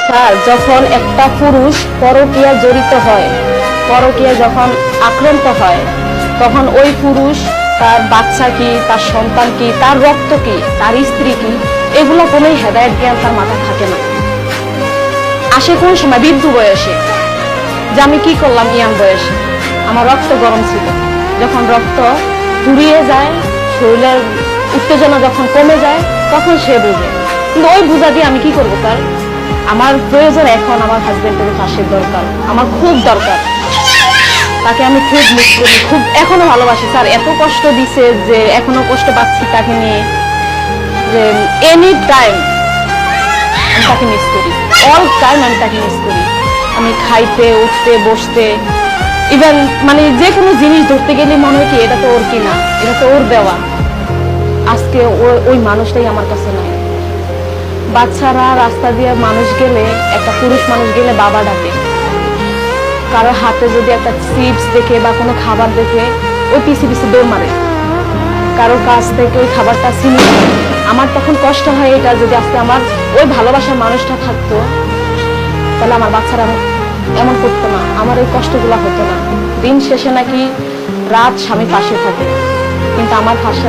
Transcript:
Sir, যখন একটা পুরুষ পরকীয়া জড়িত হয়, পরকীয়া যখন আক্রান্ত হয়, তখন ওই পুরুষ তার বাচ্চা কি, তার সন্তান কি, তার রক্ত কি, তার স্ত্রী কি, এগুলো কোনোই হেদায়েত জ্ঞান তার মাথায় থাকে না। আসে কোন সময় বৃদ্ধ বয়সে, যে আমি কি করলাম ইয়াং বয়সে, আমার রক্ত গরম ছিল। যখন রক্ত ফুরিয়ে যায়, শরীরের উত্তেজনা যখন কমে যায়, তখন সে বুঝে। কিন্তু ওই বুঝা দিয়ে আমি কি করবো স্যার? আমার প্রয়োজন এখন আমার হাজবেন্ডের ফাঁসির দরকার, আমার খুব দরকার। তাকে আমি খুব মিস করি, খুব এখনো ভালোবাসি স্যার। এত কষ্ট দিছে যে এখনো কষ্ট পাচ্ছি তাকে নিয়ে, যে এনি টাইম আমি তাকে মিস করি, অল টাইম আমি তাকে মিস করি। আমি খাইতে, উঠতে, বসতে, ইভেন মানে যে কোনো জিনিস ধরতে গেলে মনে হয় কি এটা তো ওর কিনা, এটা তো ওর দেওয়া। আজকে ওই মানুষটাই আমার কাছে নাই। বাচ্চারা রাস্তা দিয়ে মানুষ গেলে, একটা পুরুষ মানুষ গেলে বাবা ডাকে। কারো হাতে যদি একটা চিপস দেখে বা কোনো খাবার দেখে, ওই পিছে পিছে দৌড় মারে, কারো কাছ থেকে ওই খাবারটা ছিনিয়ে নেয়। আমার তখন কষ্ট হয় এটা, যদি আজকে আমার ওই ভালোবাসার মানুষটা থাকতো, তাহলে আমার বাচ্চারা এমন করতো না, আমার এই কষ্টগুলো হতো না। দিন শেষে নাকি রাত স্বামী পাশে থাকে, কিন্তু আমার পাশে